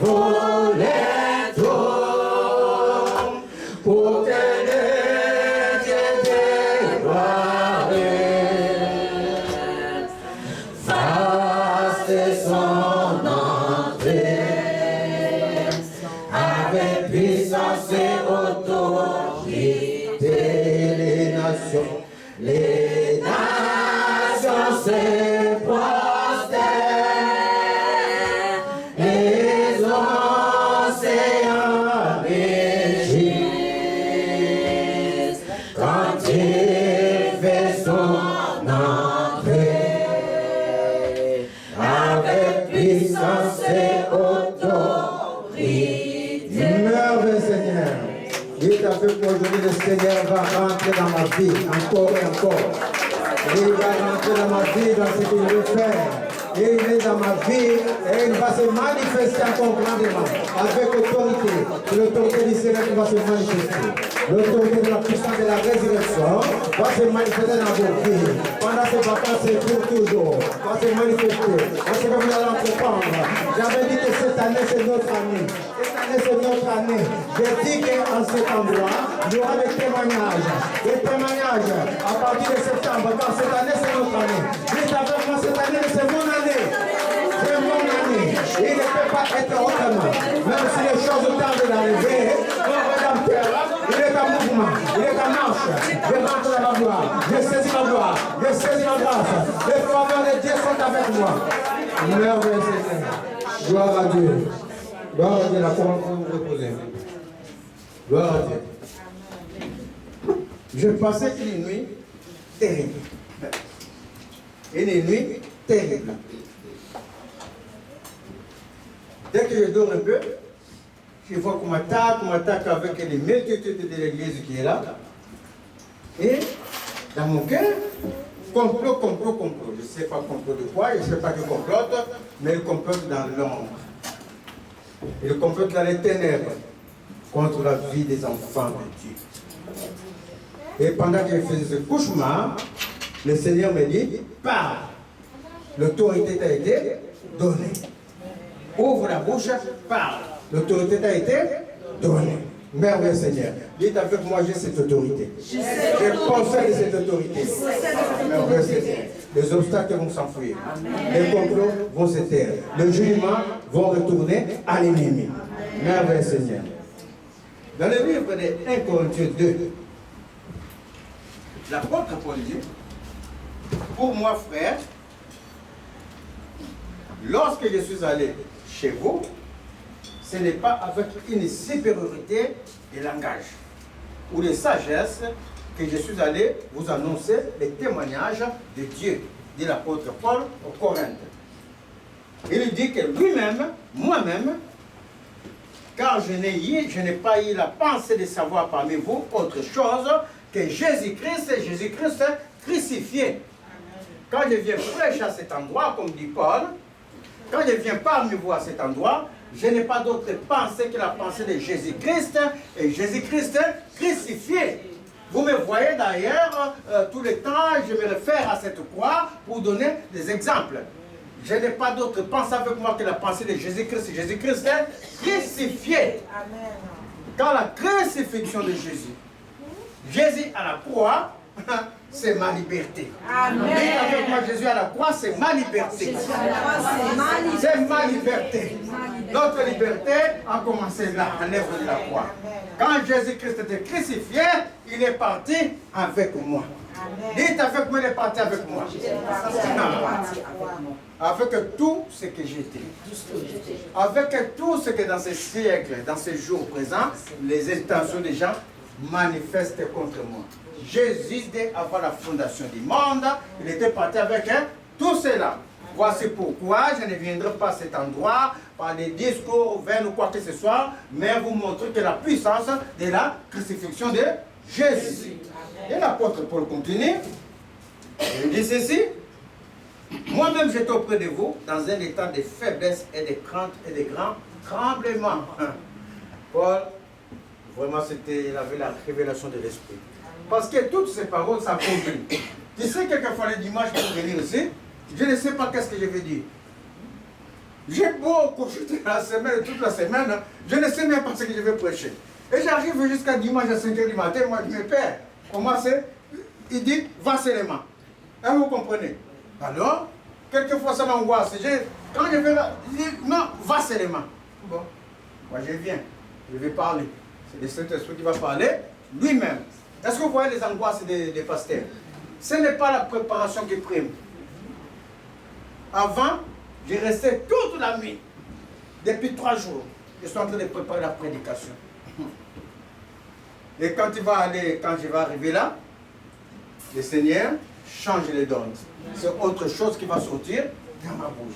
pour les tours, pour que le Dieu de gloire fasse son entrée avec puissance et autorité. Les nations se prosternent, les océans régissent quand il fait son entrée avec puissance et autorité. Merveilleux Seigneur. Il t'a fait qu'aujourd'hui le Seigneur va rentrer dans ma vie, encore et encore. Il va rentrer dans ma vie, dans ce qu'il veut faire. Et il est dans ma vie et il va se manifester encore grandement, avec autorité. L'autorité du Seigneur qui va se manifester. L'autorité de la puissance de la résurrection va se manifester dans vos vies. Pendant ces vacances, c'est pour toujours. Va se manifester. On sait que vous allez entreprendre. J'avais dit que cette année, c'est notre année. Cette année, c'est notre année. J'ai dit qu'en cet endroit, il y aura des témoignages. Des témoignages à partir de septembre. Car cette année, c'est notre année. Dites avec moi, cette année, c'est mon année. C'est mon année. Il ne peut pas être autrement. Même si les choses tardent d'arriver, mon Rédempteur, il est en mouvement, il est en marche. Je rentre dans la gloire. Je saisis la gloire. Je saisis la grâce. Les faveurs de Dieu sont avec moi. Merveilleux Seigneur. Gloire à Dieu. Gloire à Dieu. La parole pour vous reposer. Gloire à Dieu. Je passais une nuit terrible. Une nuit terrible. Dès que je dors un peu, je vois qu'on m'attaque avec les multitudes de l'église qui est là. Et dans mon cœur, complot. Je ne sais pas complot de quoi, je ne sais pas qui complote, mais il complote dans l'ombre. Il complote dans les ténèbres contre la vie des enfants de Dieu. Et pendant que je faisais ce cauchemar, le Seigneur me dit, parle. L'autorité t'a été donnée. Ouvre la bouche, parle. L'autorité t'a été donnée. Merveilleux Seigneur. Dites avec moi, j'ai cette autorité. Je possède cette autorité. Merveilleux Seigneur. Les obstacles vont s'enfuir. Les complots vont se taire. Les jugements vont retourner à l'ennemi. Merveilleux Seigneur. Dans le livre de 1 Corinthiens 2, l'apôtre Paul dit, pour moi, frère, lorsque je suis allé chez vous, ce n'est pas avec une supériorité de langage ou de sagesse que je suis allé vous annoncer les témoignages de Dieu, dit l'apôtre Paul aux Corinthiens. Il dit que lui-même, moi-même, car je n'ai pas eu la pensée de savoir parmi vous autre chose que Jésus-Christ crucifié. Quand je viens prêcher à cet endroit, comme dit Paul, quand je viens parmi vous à cet endroit, je n'ai pas d'autre pensée que la pensée de Jésus-Christ et Jésus-Christ crucifié. Vous me voyez d'ailleurs, tout le temps, je me réfère à cette croix pour donner des exemples. Je n'ai pas d'autre pensée avec moi que la pensée de Jésus-Christ et Jésus-Christ crucifié. Quand la crucifixion de Jésus à la croix, c'est ma liberté. Amen. Et avec moi, Jésus à la croix, c'est ma liberté. C'est ma liberté. Notre liberté a commencé là, à l'œuvre de la croix. Quand Jésus-Christ était crucifié, il est parti avec moi. Dites avec moi, il est parti avec moi. Avec tout ce que j'étais. Avec tout ce que dans ces siècles, dans ces jours présents, les intentions des gens manifestent contre moi. Jésus, dès avant la fondation du monde, il était parti avec tout cela. Voici pourquoi je ne viendrai pas à cet endroit par des discours vains ou quoi que ce soit, mais vous montrer que la puissance de la crucifixion de Jésus. Et l'apôtre Paul continue. Il dit ceci. Moi-même j'étais auprès de vous dans un état de faiblesse et de crainte et de grands tremblements. Paul, vraiment il avait la révélation de l'esprit. Parce que toutes ces paroles, ça conduit. Tu sais, quelquefois le dimanche pour venir ici, je ne sais pas qu'est-ce que je vais dire. J'ai beau coucher la semaine, toute la semaine, je ne sais même pas ce que je vais prêcher. Et j'arrive jusqu'à dimanche à 5 h du matin, moi je me perds. Comment c'est? Il dit, va seulement. Hein, vous comprenez? Alors, quelquefois ça m'angoisse. Quand je vais là, je dis, non, va seulement. Bon, moi je viens, je vais parler. C'est le Saint-Esprit qui va parler lui-même. Est-ce que vous voyez les angoisses des pasteurs? Ce n'est pas la préparation qui prime. Avant, j'ai resté toute la nuit. Depuis 3 jours, je suis en train de préparer la prédication. Et quand je vais arriver là, le Seigneur change les dons. C'est autre chose qui va sortir dans ma bouche.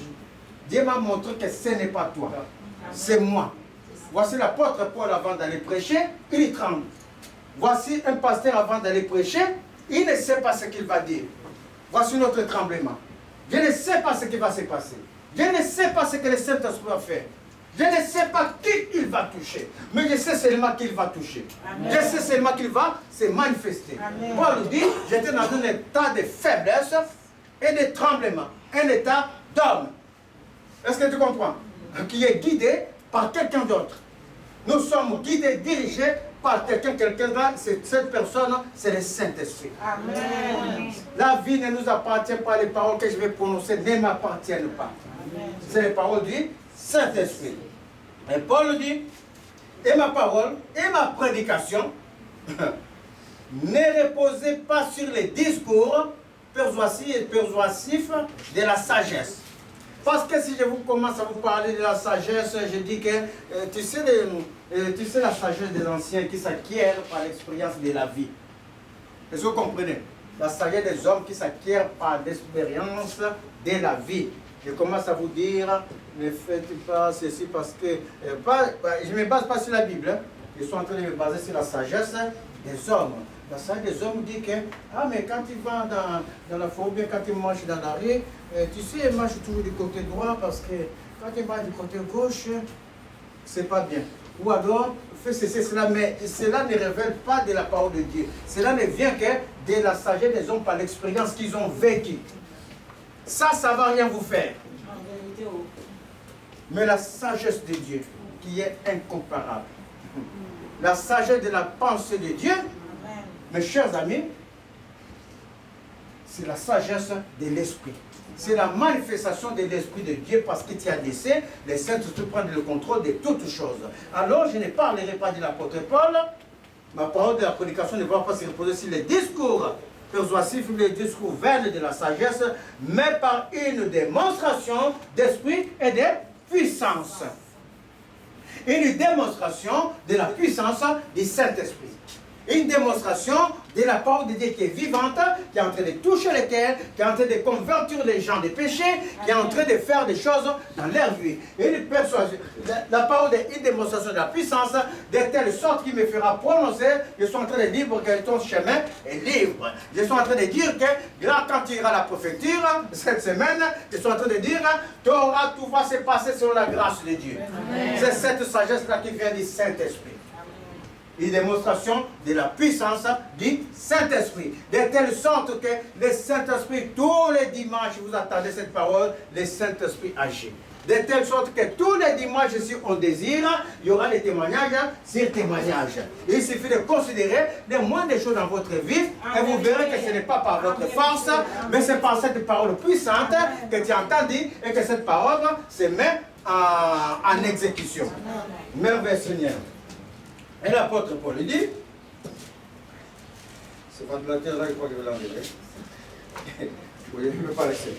Dieu m'a montré que ce n'est pas toi, c'est moi. Voici l'apôtre Paul avant d'aller prêcher, il tremble. Voici un pasteur avant d'aller prêcher, il ne sait pas ce qu'il va dire. Voici notre tremblement. Je ne sais pas ce qui va se passer. Je ne sais pas ce que le Saint-Esprit va faire. Je ne sais pas qui il va toucher. Mais je sais seulement qu'il va toucher. Amen. Je sais seulement qu'il va se manifester. Amen. Paul dit, j'étais dans un état de faiblesse et de tremblement. Un état d'homme. Est-ce que tu comprends? Qui est guidé par quelqu'un d'autre. Nous sommes guidés, dirigés par quelqu'un là, cette personne, c'est le Saint-Esprit. Amen. La vie ne nous appartient pas, les paroles que je vais prononcer ne m'appartiennent pas. C'est les paroles du Saint-Esprit. Et Paul dit, et ma parole, et ma prédication, ne reposez pas sur les discours persuasifs de la sagesse. Parce que si je vous commence à vous parler de la sagesse, je dis que tu sais la sagesse des anciens qui s'acquiert par l'expérience de la vie. Est-ce que vous comprenez? La sagesse des hommes qui s'acquiert par l'expérience de la vie. Je commence à vous dire, ne faites pas ceci parce que... je ne me base pas sur la Bible. Hein. Je suis en train de me baser sur la sagesse des hommes. La sagesse des hommes dit que, ah mais quand il va dans la forêt, bien quand il marche dans la rue, tu sais, il marche toujours du côté droit parce que quand il va du côté gauche, c'est pas bien. Ou alors, fais ceci, cela, mais cela ne révèle pas de la parole de Dieu. Cela ne vient que de la sagesse des hommes par l'expérience qu'ils ont vécue. Ça ne va rien vous faire. Mais la sagesse de Dieu, qui est incomparable. La sagesse de la pensée de Dieu, mes chers amis, c'est la sagesse de l'Esprit. C'est la manifestation de l'Esprit de Dieu parce que tu as laissé les Saint-Esprit prendre le contrôle de toutes choses. Alors, je ne parlerai pas de l'apôtre Paul. Ma parole de la prédication ne va pas se reposer sur les discours persuasifs ou les discours vains de la sagesse, mais par une démonstration d'esprit et de puissance. Une démonstration de la puissance du Saint-Esprit. Une démonstration de la parole de Dieu qui est vivante, qui est en train de toucher les cœurs, qui est en train de convertir les gens des péchés, qui est en train de faire des choses dans leur vie. Et une persuasion, la parole est une démonstration de la puissance, de telle sorte qu'il me fera prononcer, je suis en train de dire que ton chemin est libre. Je suis en train de dire que là, quand tu iras à la préfecture, cette semaine, je suis en train de dire, tout va se passer selon la grâce de Dieu. C'est cette sagesse-là qui vient du Saint-Esprit. Une démonstration de la puissance du Saint-Esprit. De telle sorte que le Saint-Esprit, tous les dimanches, vous attendez cette parole, le Saint-Esprit agit. De telle sorte que tous les dimanches, si on désire, il y aura des témoignages sur témoignages. Il suffit de considérer les moindres choses dans votre vie et vous verrez que ce n'est pas par votre force, mais c'est par cette parole puissante que tu as entendu et que cette parole se met en exécution. Merveilleux Seigneur. Et l'apôtre Paul dit, ce ventilateur là, je crois que je vais l'enlever. Oui, je ne peux pas laisser.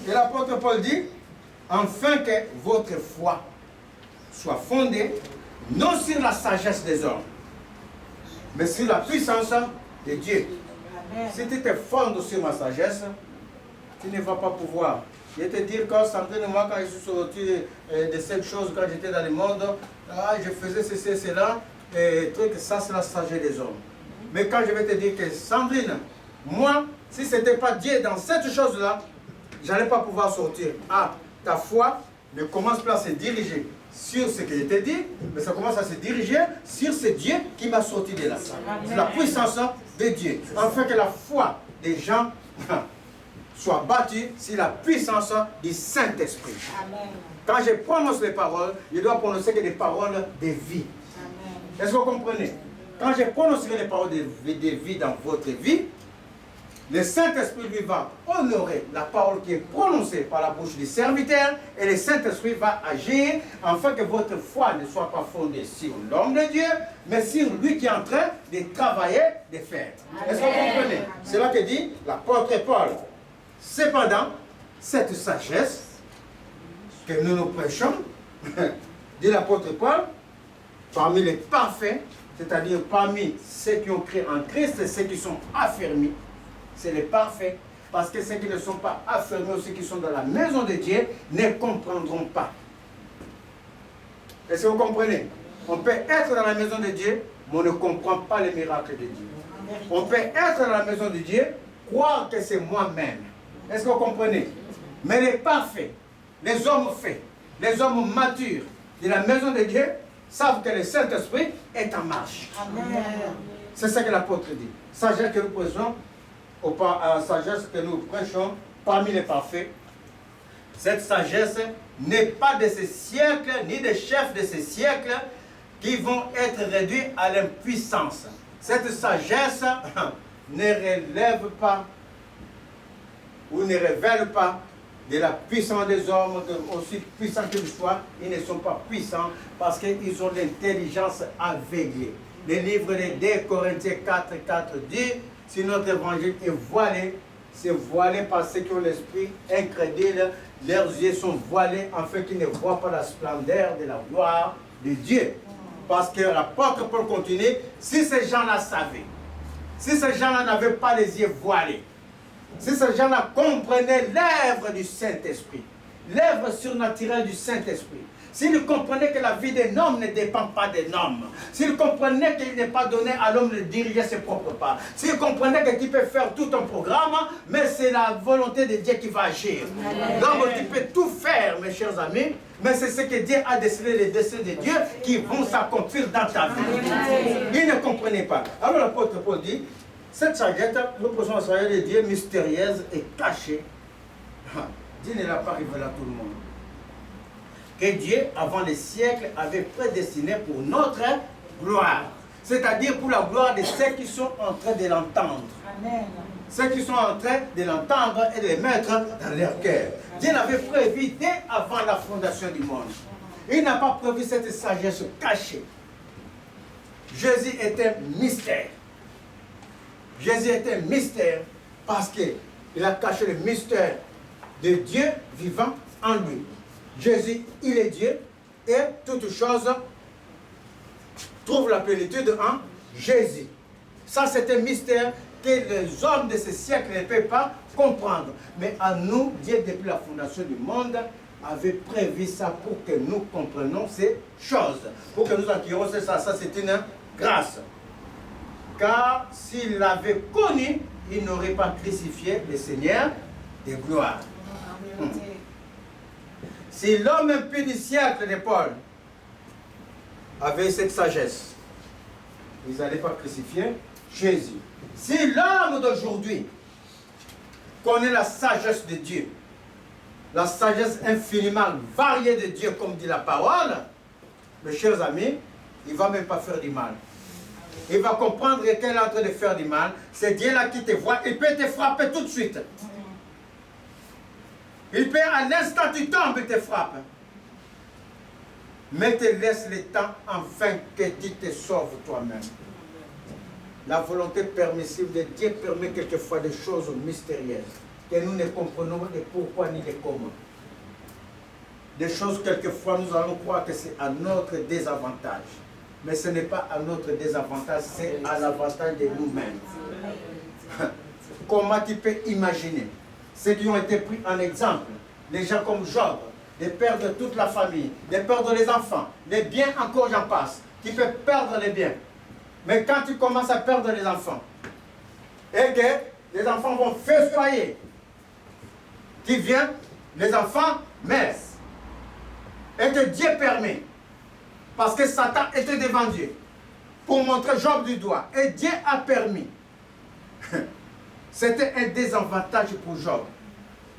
Et l'apôtre Paul dit, afin que votre foi soit fondée, non sur la sagesse des hommes, mais sur la puissance de Dieu. Si tu te fondes sur ma sagesse, tu ne vas pas pouvoir. Je vais te dire, quand Sandrine et moi, quand je suis sorti de cette chose, quand j'étais dans le monde, je faisais ceci et cela. Et truc, ça c'est la sagesse des hommes. Mais quand je vais te dire que Sandrine, moi, si ce n'était pas Dieu dans cette chose-là, je n'allais pas pouvoir sortir. Ah, ta foi ne commence pas à se diriger sur ce que je t'ai dit, mais ça commence à se diriger sur ce Dieu qui m'a sorti de là. C'est la puissance de Dieu. Afin que la foi des gens soit bâti sur la puissance du Saint-Esprit. Quand je prononce les paroles, je dois prononcer que des paroles de vie. Est-ce que vous comprenez? Quand je prononcerai les paroles de vie dans votre vie, le Saint-Esprit lui va honorer la parole qui est prononcée par la bouche du serviteur et le Saint-Esprit va agir afin que votre foi ne soit pas fondée sur l'homme de Dieu, mais sur lui qui est en train de travailler, de faire. Est-ce que vous comprenez? C'est là que dit l'apôtre Paul. Cependant, cette sagesse que nous prêchons, dit l'apôtre Paul, parmi les parfaits, c'est-à-dire parmi ceux qui ont cru en Christ et ceux qui sont affermis, c'est les parfaits, parce que ceux qui ne sont pas affermis ou ceux qui sont dans la maison de Dieu ne comprendront pas. Est-ce que vous comprenez? On peut être dans la maison de Dieu, mais on ne comprend pas les miracles de Dieu. On peut être dans la maison de Dieu, croire que c'est moi-même. Est-ce que vous comprenez? Mais les parfaits, les hommes faits, les hommes matures de la maison de Dieu savent que le Saint-Esprit est en marche. C'est ça que l'apôtre dit. Sagesse que nous prêchons, sagesse que nous prêchons parmi les parfaits. Cette sagesse n'est pas de ce siècle, ni des chefs de ce siècle qui vont être réduits à l'impuissance. Cette sagesse ne relève pas ou ne révèle pas de la puissance des hommes, aussi puissants qu'ils soient, ils ne sont pas puissants parce qu'ils ont l'intelligence aveuglée. Le livre de 2 Corinthiens 4 dit, si notre évangile est voilé, c'est voilé par ceux qui ont l'esprit incrédule, leurs yeux sont voilés afin qu'ils ne voient pas la splendeur de la gloire de Dieu. Parce que l'apôtre Paul continue, si ces gens-là savaient, si ces gens-là n'avaient pas les yeux voilés, si ces gens-là comprenaient l'œuvre du Saint-Esprit, l'œuvre surnaturelle du Saint-Esprit, s'ils comprenaient que la vie d'un homme ne dépend pas d'un homme, s'ils comprenaient qu'il n'est pas donné à l'homme de diriger ses propres pas, s'ils comprenaient que tu peux faire tout un programme, mais c'est la volonté de Dieu qui va agir. Donc tu peux tout faire, mes chers amis, mais c'est ce que Dieu a décelé, les desseins de Dieu qui vont s'accomplir dans ta vie. Ils ne comprenaient pas. Alors l'apôtre Paul dit, cette sagesse, nous posons la sagesse de Dieu mystérieuse et cachée. Dieu ne l'a pas révélé à tout le monde. Que Dieu, avant les siècles, avait prédestiné pour notre gloire. C'est-à-dire pour la gloire de ceux qui sont en train de l'entendre. Ceux qui sont en train de l'entendre et de les mettre dans leur cœur. Dieu l'avait prévu dès avant la fondation du monde. Il n'a pas prévu cette sagesse cachée. Jésus était mystère. Jésus était un mystère parce qu'il a caché le mystère de Dieu vivant en lui. Jésus, il est Dieu et toute chose trouve la plénitude en Jésus. Ça, c'est un mystère que les hommes de ce siècle ne peuvent pas comprendre. Mais à nous, Dieu, depuis la fondation du monde, avait prévu ça pour que nous comprenions ces choses. Pour que nous acquérions ça. Ça, c'est une grâce. Car s'il l'avait connu, il n'aurait pas crucifié le Seigneur de gloire. Si l'homme impie du siècle de Paul avait cette sagesse, ils n'allaient pas crucifier Jésus. Si l'homme d'aujourd'hui connaît la sagesse de Dieu, la sagesse infiniment variée de Dieu, comme dit la parole, mes chers amis, il ne va même pas faire du mal. Il va comprendre qu'elle est en train de faire du mal. C'est Dieu là qui te voit. Il peut te frapper tout de suite. Il peut à l'instant tu tombes, il te frappe. Mais te laisse le temps afin que tu te sauves toi-même. La volonté permissive de Dieu permet quelquefois des choses mystérieuses que nous ne comprenons ni pourquoi ni de comment. Des choses quelquefois nous allons croire que c'est à notre désavantage. Mais ce n'est pas à notre désavantage, c'est à l'avantage de nous-mêmes. Comment tu peux imaginer ceux qui ont été pris en exemple, les gens comme Job, de perdre toute la famille, de perdre les enfants, les biens encore j'en passe, tu peux perdre les biens. Mais quand tu commences à perdre les enfants, et que les enfants vont festoyer, tu viens, les enfants meurent. Et que Dieu permet, parce que Satan était devant Dieu, pour montrer Job du doigt. Et Dieu a permis. C'était un désavantage pour Job.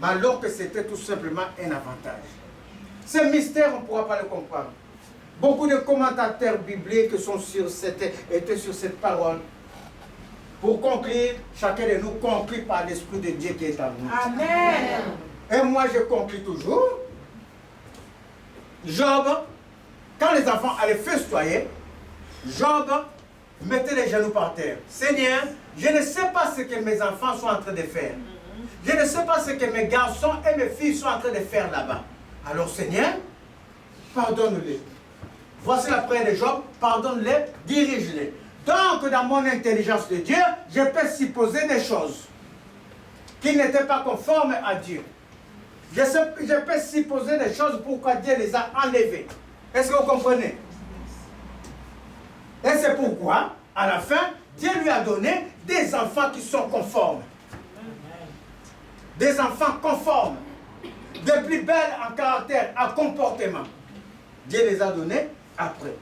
mais alors que c'était tout simplement un avantage. Ce mystère, on ne pourra pas le comprendre. Beaucoup de commentateurs bibliques étaient sur cette parole. Pour conclure, chacun de nous conclut par l'Esprit de Dieu qui est en nous. Amen. Et moi, je conclus toujours. Job, quand les enfants allaient festoyer, Job mettait les genoux par terre. Seigneur, je ne sais pas ce que mes enfants sont en train de faire. Je ne sais pas ce que mes garçons et mes filles sont en train de faire là-bas. Alors Seigneur, pardonne-les. Voici la prière de Job, pardonne-les, dirige-les. Donc dans mon intelligence de Dieu, je peux supposer des choses qui n'étaient pas conformes à Dieu. Je peux supposer des choses pourquoi Dieu les a enlevées. Est-ce que vous comprenez? Et c'est pourquoi, à la fin, Dieu lui a donné des enfants qui sont conformes. Des enfants conformes. De plus belles en caractère, en comportement. Dieu les a donnés après.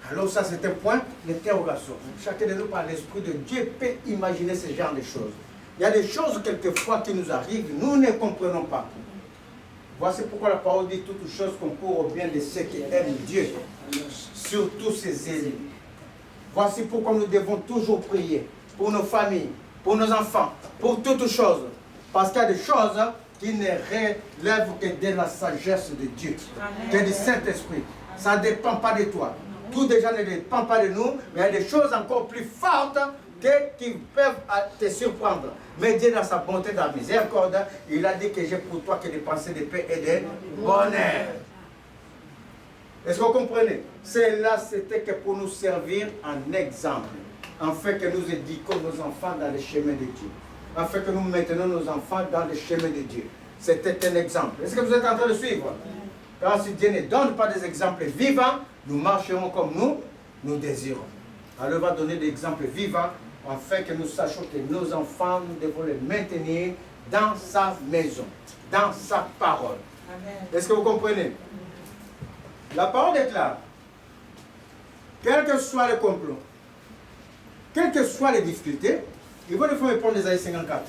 Alors ça, c'est un point d'interrogation. Chacun de nous, par l'Esprit de Dieu, peut imaginer ce genre de choses. Il y a des choses, quelquefois, qui nous arrivent, nous ne comprenons pas. Voici pourquoi la parole dit toutes choses concourent au bien de ceux qui aiment Dieu, surtout ses élus. Voici pourquoi nous devons toujours prier pour nos familles, pour nos enfants, pour toutes choses. Parce qu'il y a des choses qui ne relèvent que de la sagesse de Dieu, que du Saint-Esprit. Ça ne dépend pas de toi. Tout déjà ne dépend pas de nous, mais il y a des choses encore plus fortes qui peuvent te surprendre. Mais Dieu, dans sa bonté, dans la miséricorde, il a dit que j'ai pour toi que des pensées de paix et de bonheur. Est-ce que vous comprenez? Cela, c'était que pour nous servir en exemple, afin que nous éduquions nos enfants dans les chemins de Dieu, afin que nous maintenons nos enfants dans les chemins de Dieu. C'était un exemple. Est-ce que vous êtes en train de suivre? Car si Dieu ne donne pas des exemples vivants, nous marcherons comme nous désirons. Alors, il va donner des exemples vivants, afin que nous sachions que nos enfants, nous devons les maintenir dans sa maison, dans sa parole. Est-ce que vous comprenez? La parole déclare, quel que soit le complot, quelles que soient les difficultés, il va nous faire prendre Ésaïe 54.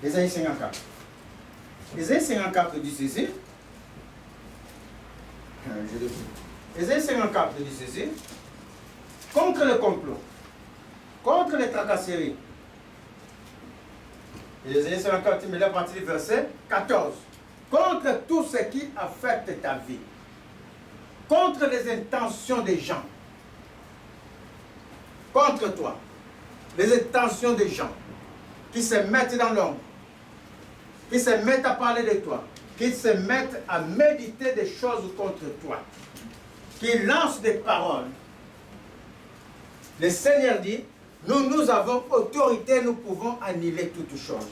Ésaïe 54. Ésaïe 54 dit ceci. Ésaïe 54 dit ceci. Contre le complot, contre les tracasseries. Ésaïe 54, mais là, à partir du verset 14. Contre tout ce qui affecte ta vie. Contre les intentions des gens. Contre toi. Les intentions des gens qui se mettent dans l'ombre, qui se mettent à parler de toi, qui se mettent à méditer des choses contre toi, qui lancent des paroles. Le Seigneur dit, nous avons autorité, nous pouvons annuler toutes choses.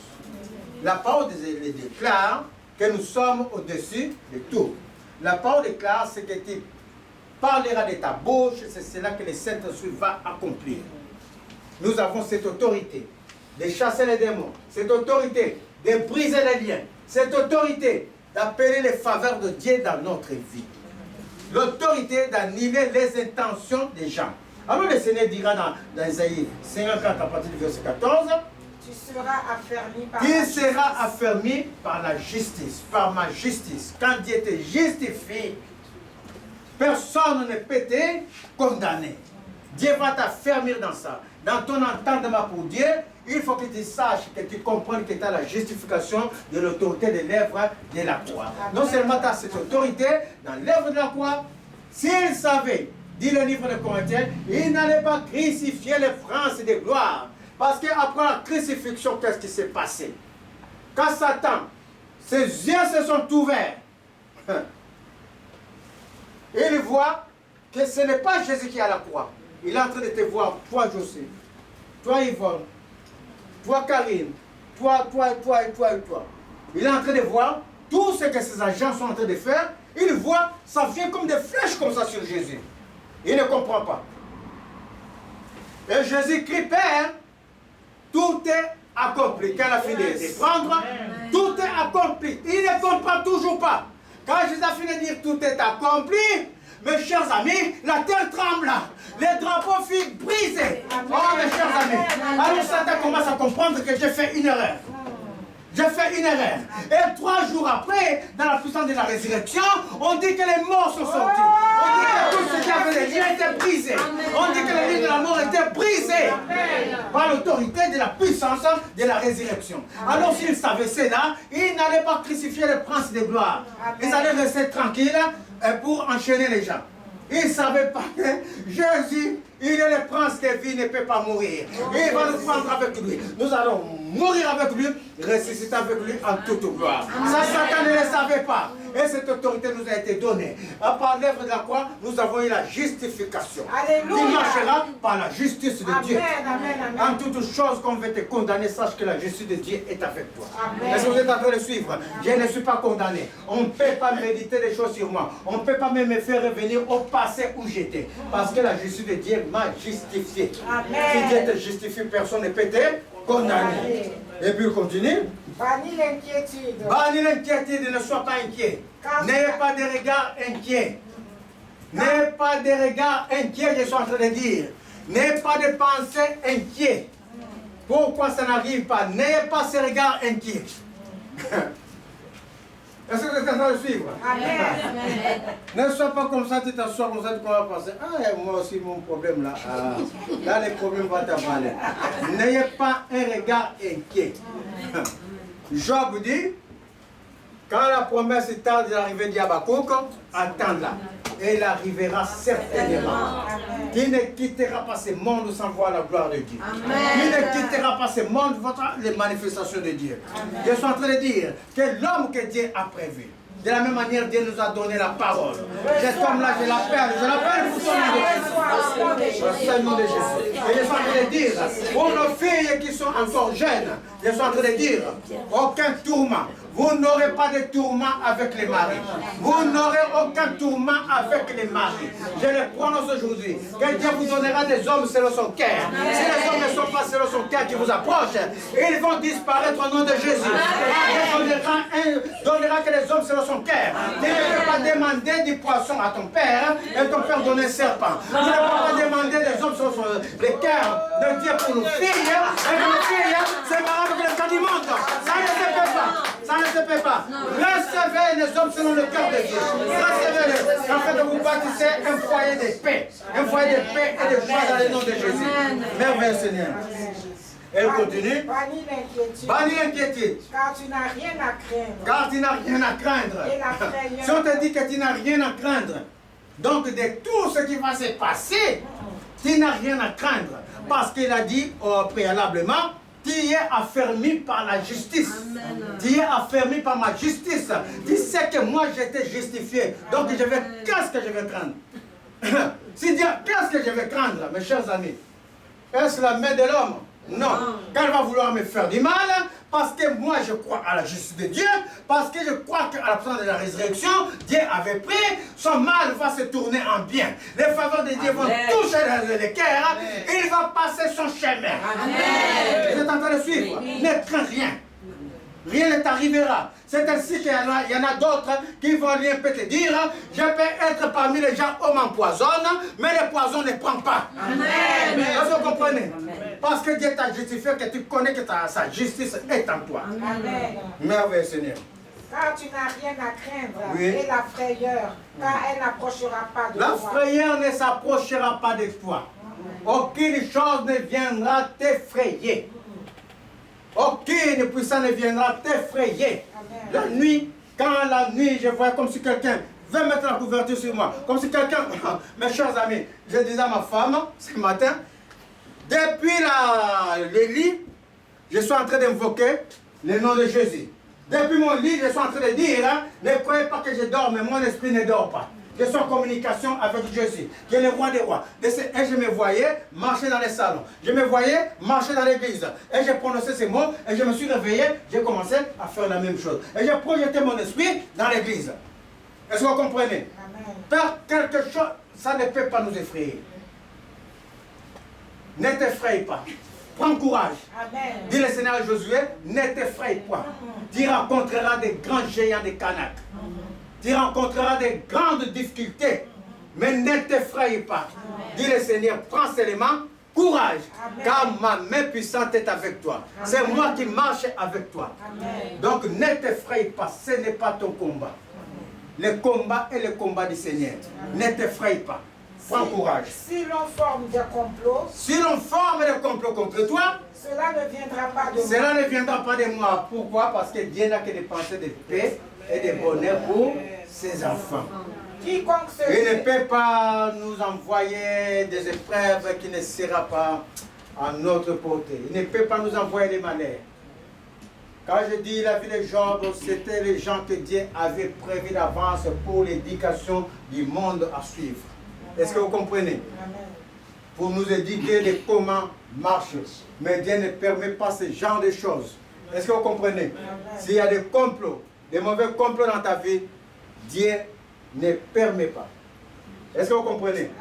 La parole déclare que nous sommes au-dessus de tout. La parole déclare ce que tu parleras de ta bouche, c'est cela que le Saint-Esprit va accomplir. Nous avons cette autorité de chasser les démons, cette autorité de briser les liens, cette autorité d'appeler les faveurs de Dieu dans notre vie. L'autorité d'annuler les intentions des gens. Alors le Seigneur dira dans Isaïe 54 à partir du verset 14, tu seras affermi par tu seras affermi par la justice, par ma justice. Quand Dieu te justifie, personne ne peut te condamner. Dieu va t'affermir dans ça. Dans ton entendement pour Dieu, il faut que tu saches, que tu comprennes que tu as la justification de l'autorité de l'œuvre de la croix. Non seulement tu as cette autorité dans l'œuvre de la croix, s'il savait, dit le livre de Corinthiens, il n'allait pas crucifier les princes de gloire. Parce qu'après la crucifixion, qu'est-ce qui s'est passé? Quand Satan, ses yeux se sont ouverts, il voit que ce n'est pas Jésus qui est à la croix. Il est en train de te voir, toi José, toi Yvonne, toi Karine, toi. Il est en train de voir tout ce que ses agents sont en train de faire. Il voit, ça vient comme des flèches comme ça sur Jésus. Il ne comprend pas. Et Jésus crie, Père, tout est accompli. Quand il a fini de prendre, tout est accompli. Il ne comprend toujours pas. Quand Jésus a fini de dire tout est accompli, mes chers amis, la terre tremble. Les drapeaux furent brisés. Oh, mes chers amis. Alors Satan commence à comprendre que j'ai fait une erreur. j'ai fait une erreur. Et 3 jours après, dans la puissance de la résurrection, on dit que les morts sont sortis. On dit que tout ce qui avait des liens était brisé. On dit que les liens de la mort étaient brisés par l'autorité de la puissance de la résurrection. Alors s'ils savaient cela, ils n'allaient pas crucifier le prince de gloire. Ils allaient rester tranquilles pour enchaîner les gens. Ils ne savaient pas que Jésus, il est le prince de vie, ne peut pas mourir. Et il va nous prendre avec lui. Nous allons mourir avec lui, ressusciter avec lui en toute gloire. Ça, Satan ne le savait pas. Et cette autorité nous a été donnée. Par l'œuvre de la croix, nous avons eu la justification. Alléluia. Tu marcheras par la justice de Dieu. Amen. En toutes choses qu'on veut te condamner, sache que la justice de Dieu est avec toi. Amen. Est-ce que vous êtes en train de suivre? Je ne suis pas condamné. On ne peut pas méditer des choses sur moi. On ne peut pas même me faire revenir au passé où j'étais. Parce que la justice de Dieu m'a justifié. Amen. Si Dieu te justifie, personne ne peut te condamner. Et puis il continue. Bannis l'inquiétude. Bannis l'inquiétude, ne sois pas inquiet. N'ayez pas de regard inquiet. N'ayez pas de regard inquiet, je suis en train de dire. N'ayez pas de pensée inquiet. Pourquoi ça n'arrive pas? N'ayez pas ce regard inquiet. Est-ce que vous êtes en train de suivre? Amen. Ne sois pas comme ça, tu t'assois comme ça, tu commences à penser, ah, moi aussi mon problème là, là les problèmes vont t'avaler. N'ayez pas un regard inquiet. Job dit, quand la promesse est tarde d'arriver d'Habakkuk, attends-la. Elle arrivera certainement. Qui ne quittera pas ce monde sans voir la gloire de Dieu. Qui ne quittera pas ce monde sans voir les manifestations de Dieu. Je suis en train de dire que l'homme que Dieu a prévu, de la même manière, Dieu nous a donné la parole. Cet homme-là, je l'appelle pour son nom de Jésus. Pour le nom de Jésus. Et je suis en train de dire, pour nos filles qui sont encore jeunes, je suis en train de dire, aucun tourment. Vous n'aurez pas de tourment avec les maris. Vous n'aurez aucun tourment avec les maris. Je le prononce aujourd'hui. Que Dieu vous donnera des hommes selon son cœur. Si les hommes ne sont pas selon son cœur qui vous approchent, ils vont disparaître au nom de Jésus. Dieu donnera que les hommes selon son cœur. Tu ne peux pas demander du poisson à ton père et ton père donner un serpent. Tu ne peux pas demander des hommes selon le cœur de Dieu pour nos filles. Et nos filles, c'est marrant que les gens du monde. Ça ne se peut pas. Ça ne se peut pas. Recevez les hommes selon le cœur de Dieu. Recevez-les. En fait, vous bâtissez un foyer de paix. Un foyer de paix et de joie dans le nom de Jésus. Merveilleux Seigneur. Elle continue. Bannis l'inquiétude. Bannis l'inquiétude. Car tu n'as rien à craindre. Car tu n'as rien à craindre. Et la frayeur. Si on te dit que tu n'as rien à craindre, donc de tout ce qui va se passer, tu n'as rien à craindre. Parce qu'il a dit préalablement, tu es affermi par la justice. Tu es affermi par ma justice. Tu sais que moi j'étais justifié. Donc qu'est-ce que je vais craindre? Si Dieu, qu'est-ce que je vais craindre, mes chers amis? Est-ce la main de l'homme? Non. Quand elle va vouloir me faire du mal, parce que moi je crois à la justice de Dieu, parce que je crois qu'à la puissance de la résurrection, Dieu avait pris, son mal va se tourner en bien. Les faveurs de Dieu vont toucher les cœurs, il va passer son chemin. Amen. Vous êtes en train de suivre? Ne crains rien. Rien ne t'arrivera. C'est ainsi qu'il y en a d'autres qui vont rien peut te dire, je peux être parmi les gens, on m'empoisonne, mais le poison ne prend pas. Amen. Est-ce que vous comprenez? Parce que Dieu t'a justifié, que tu connais que sa justice est en toi. Amen. Merveilleux Seigneur. Car tu n'as rien à craindre. Oui. Et la frayeur, car elle n'approchera pas de La toi. frayeur ne s'approchera pas de toi. Aucune chose ne viendra t'effrayer. Aucune puissance ne viendra t'effrayer. La nuit, quand la nuit, je vois comme si quelqu'un veut mettre la couverture sur moi. Comme si quelqu'un, mes chers amis, je disais à ma femme ce matin, depuis le lit, je suis en train d'invoquer le nom de Jésus. Depuis mon lit, je suis en train de dire, ne croyez pas que je dors, mais mon esprit ne dort pas. Je suis en communication avec Jésus, qui est le roi des rois. Et je me voyais marcher dans les salons. Je me voyais marcher dans l'église. Et j'ai prononcé ces mots, et je me suis réveillé, j'ai commencé à faire la même chose. Et j'ai projeté mon esprit dans l'église. Est-ce que vous comprenez? Faire quelque chose, ça ne peut pas nous effrayer. Ne t'effraie pas. Prends courage. Amen. Dis le Seigneur à Josué, ne t'effraie pas. Tu rencontreras des grands géants des Canaques. Tu rencontreras des grandes difficultés. Mais ne t'effraie pas. Dis le Seigneur, prends ces éléments, courage, Amen. car ma main puissante est avec toi. C'est moi qui marche avec toi. Amen. Donc ne t'effraie pas, ce n'est pas ton combat. Le combat est le combat du Seigneur. Ne t'effraie pas. Prends courage. Si l'on forme des complots, Si l'on forme des complots contre toi, cela ne viendra pas de moi. cela ne viendra pas de moi. Pourquoi? Parce que Dieu n'a que des pensées de paix et de bonheur pour ses enfants. Quiconque se Il ne dit, peut pas nous envoyer des épreuves qui ne seront pas à notre portée. Il ne peut pas nous envoyer des malheurs. Quand je dis la vie de Job, c'était les gens que Dieu avait prévus d'avance pour l'éducation du monde à suivre. Est-ce que vous comprenez? Amen. Pour nous éduquer de comment marcher. Mais Dieu ne permet pas ce genre de choses. Est-ce que vous comprenez? S'il y a des complots, des mauvais complots dans ta vie, Dieu ne permet pas. Est-ce que vous comprenez?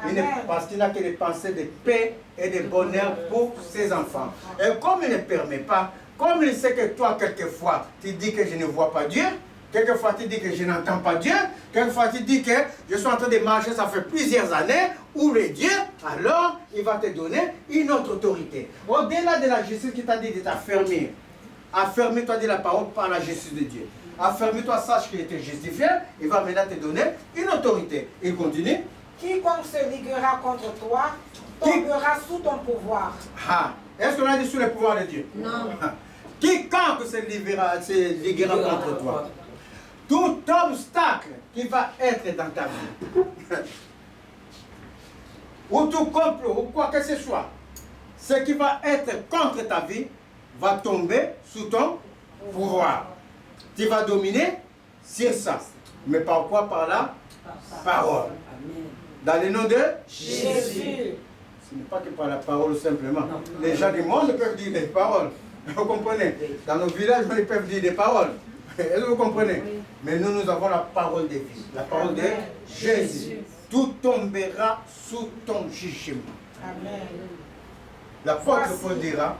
Parce qu'il n'a que des pensées de paix et de bonheur pour ses enfants. Et comme il ne permet pas, comme il sait que toi, quelquefois, tu dis que je ne vois pas Dieu, quelquefois tu dis que je n'entends pas Dieu, quelquefois tu dis que je suis en train de marcher, ça fait plusieurs années, où le Dieu, alors il va te donner une autre autorité. Au-delà de la justice qui t'a dit de t'affermir, affermis-toi de la parole par la justice de Dieu. Affermis-toi, sache qu'il était justifié, il va maintenant te donner une autorité. Il continue. Quiconque se liguera contre toi tombera sous ton pouvoir. Ah, est-ce qu'on a dit sous le pouvoir de Dieu? Non. Quiconque se liguera contre toi. Tout obstacle qui va être dans ta vie, ou tout complot, ou quoi que ce soit, ce qui va être contre ta vie, va tomber sous ton pouvoir. Tu vas dominer sur ça. Mais par quoi? Par la parole. Dans le nom de Jésus. Ce n'est pas que par la parole simplement. Les gens du monde peuvent dire des paroles. Vous comprenez? Dans nos villages, ils peuvent dire des paroles. Est-ce que vous comprenez? Mais nous, nous avons la parole de vie. La parole de Jésus. Tout tombera sous ton jugement. Amen. L'apôtre Paul dira,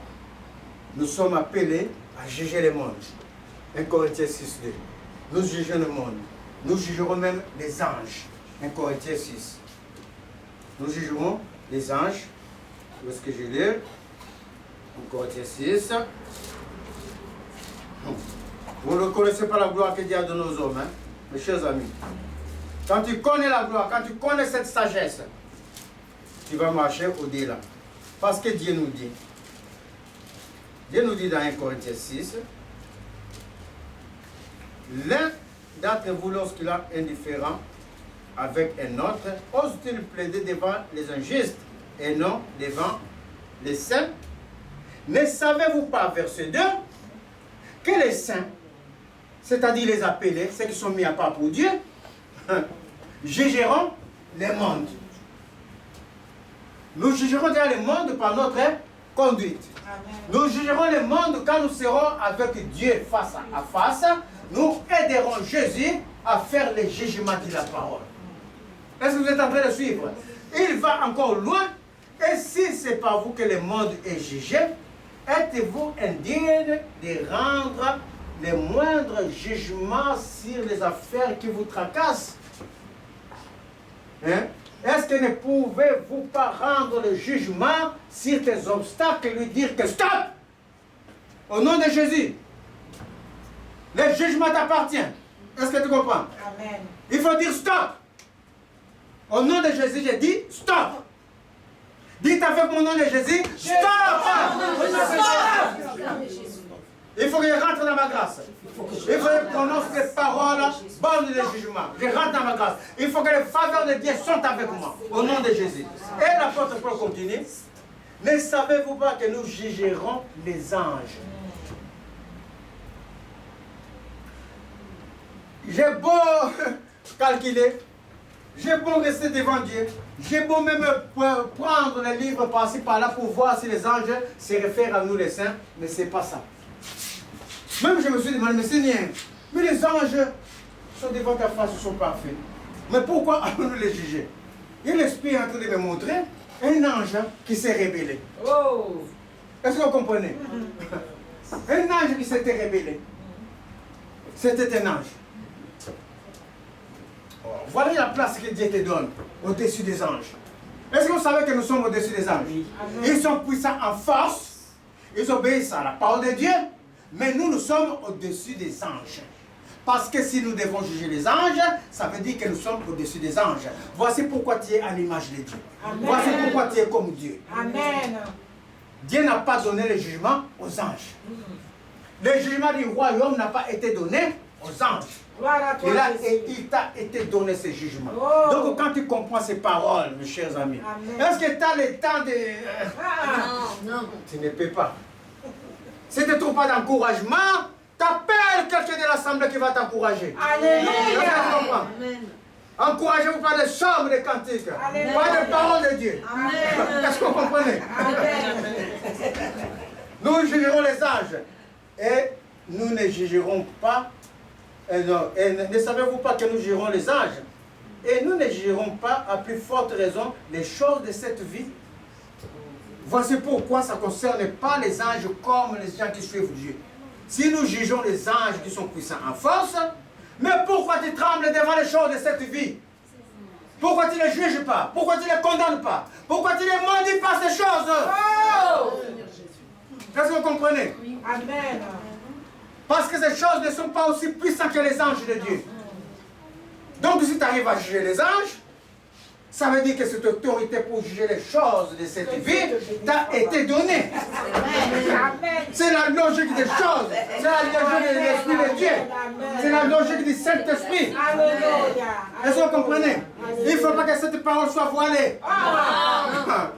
nous sommes appelés à juger le monde. 1 Corinthiens 6, 2. Nous jugeons le monde. Nous jugerons même les anges. 1 Corinthiens 6. Nous jugerons les anges. Où est-ce que je lis? 1 Corinthiens 6. Vous ne connaissez pas la gloire que Dieu a donnée aux hommes, hein, mes chers amis. Quand tu connais la gloire, quand tu connais cette sagesse, tu vas marcher au-delà. Parce que Dieu nous dit. Dieu nous dit dans 1 Corinthiens 6, l'un d'entre vous, lorsqu'il est indifférent avec un autre, ose-t-il plaider devant les injustes et non devant les saints? Ne savez-vous pas, verset 2, que les saints, c'est-à-dire les appelés, ceux qui sont mis à part pour Dieu, jugeront le monde. Nous jugerons déjà le monde par notre conduite. Amen. Nous jugerons le monde quand nous serons avec Dieu face à face. Nous aiderons Jésus à faire le jugement de la parole. Est-ce que vous êtes en train de suivre? Il va encore loin. Et si ce n'est pas vous que le monde est jugé, êtes-vous indigne de rendre les moindres jugements sur les affaires qui vous tracassent? Hein? Est-ce que ne pouvez-vous pas rendre le jugement sur tes obstacles et lui dire que stop! Au nom de Jésus, le jugement t'appartient. Est-ce que tu comprends? Amen. Il faut dire stop. Au nom de Jésus, j'ai dit stop. Dites avec mon nom de Jésus, stop! Il faut que je rentre dans ma grâce. Il faut que je prononce des paroles bonnes de jugement. Je rentre dans ma grâce. Il faut que les faveurs de Dieu sont avec moi. Au nom de Jésus. Et l'apôtre Paul continue. Ne savez-vous pas que nous jugerons les anges? J'ai beau calculer, j'ai beau rester devant Dieu, j'ai beau même prendre les livres par-ci par-là pour voir si les anges se réfèrent à nous les saints, mais ce n'est pas ça. Même je me suis demandé, mais Seigneur, mais les anges sont devant ta face, ils sont parfaits. Mais pourquoi allons-nous les juger? Et l'Esprit est en train de me montrer un ange qui s'est rébellé. Oh. Est-ce que vous comprenez? Un ange qui s'était rébellé. C'était un ange. Voilà la place que Dieu te donne au-dessus des anges. Est-ce que vous savez que nous sommes au-dessus des anges? Ils sont puissants en force, ils obéissent à la parole de Dieu, mais nous, nous sommes au-dessus des anges. Parce que si nous devons juger les anges, ça veut dire que nous sommes au-dessus des anges. Voici pourquoi tu es à l'image de Dieu. Amen. Voici pourquoi tu es comme Dieu. Amen. Dieu n'a pas donné le jugement aux anges. Le jugement du royaume n'a pas été donné aux anges. Gloire à toi, Et Jésus. il t'a été donné ce jugement. Oh. Donc quand tu comprends ces paroles, mes chers amis, Amen. est-ce que tu as le temps de... Ah. Non. Tu ne peux pas. Si tu ne trouves pas d'encouragement, t'appelles quelqu'un de l'assemblée qui va t'encourager. Alléluia. Amen. Encouragez-vous par des chambres, des cantiques, Amen. par des paroles de Dieu. Amen. Est-ce que vous comprenez? Amen. Nous jugerons les anges et nous ne jugerons pas. Ne savez-vous pas que nous jugerons les anges? Et nous ne jugerons pas, à plus forte raison, les choses de cette vie. Voici pourquoi ça ne concerne pas les anges comme les gens qui suivent Dieu. Si nous jugeons les anges qui sont puissants en force, mais pourquoi tu trembles devant les choses de cette vie? Pourquoi tu ne les juges pas? Pourquoi tu ne les condamnes pas? Pourquoi tu ne maudis pas ces choses? Oh. Est-ce que vous comprenez? Amen. Parce que ces choses ne sont pas aussi puissantes que les anges de Dieu. Donc si tu arrives à juger les anges, ça veut dire que cette autorité pour juger les choses de cette vie t'a été donnée. Amen. C'est la logique des choses. C'est la logique de l'Esprit de Dieu. C'est la logique du Saint-Esprit. Alléluia. Est-ce que vous comprenez? Il ne faut pas que cette parole soit voilée. Ah.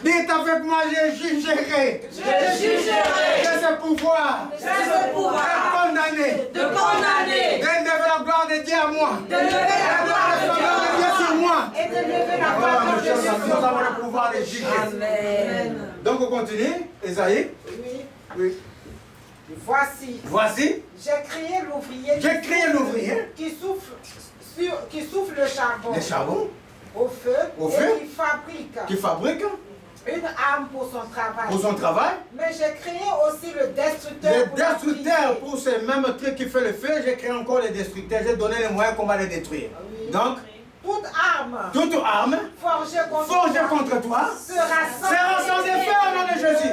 Dites avec moi, je jugerai. Je jugerai. J'ai ce pouvoir J'ai ce pouvoir de condamner. de condamner, D'élever la gloire de Dieu à moi. de lever la gloire La de gloire de Dieu sur moi. Et de lever la Ah, voix mes de chers Jésus. amis, nous avons le pouvoir de juger. Amen. Donc on continue. Esaïe. Oui. Oui. Voici, Voici, j'ai créé l'ouvrier j'ai créé l'ouvrier, qui souffle le charbon le charbon, au feu, Au et feu. qui fabrique qui fabrique une arme pour son travail. pour son travail. Mais j'ai créé aussi le destructeur. Le pour la destructeur, briser. pour ce même truc qui fait le feu, j'ai créé encore le destructeur. J'ai donné les moyens qu'on va le détruire. Oui. Donc, Toute arme toute arme forgée contre toi sera sans effet au nom de Jésus.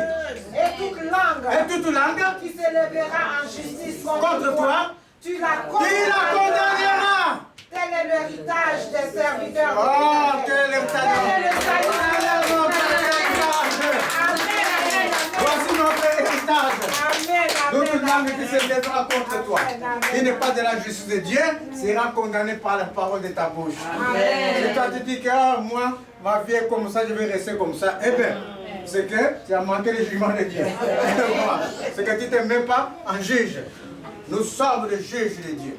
Et toute langue Et toute langue qui s'élèvera en justice contre contre toi, tu la qui la condamnera. Tel est l'héritage des serviteurs. Oh, de quel est le Tel est le salut. Amen, Voici notre héritage. amen, amen. Toute langue qui se lèvera contre toi, qui n'est pas de la justice de Dieu, sera condamnée par la parole de ta bouche. Amen. Si toi tu dis que ah, moi, ma vie est comme ça, je vais rester comme ça, eh bien, c'est que tu as manqué le jugement de Dieu. C'est que tu ne te mets pas en juge. Nous sommes les juges de Dieu.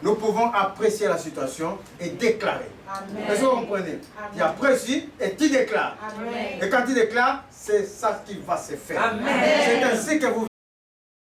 Nous pouvons apprécier la situation et déclarer. Amen. Est-ce que vous comprenez? Tu apprécies et tu déclares. Amen. Et quand tu déclares, c'est ça qui va se faire. Amen. C'est ainsi que vous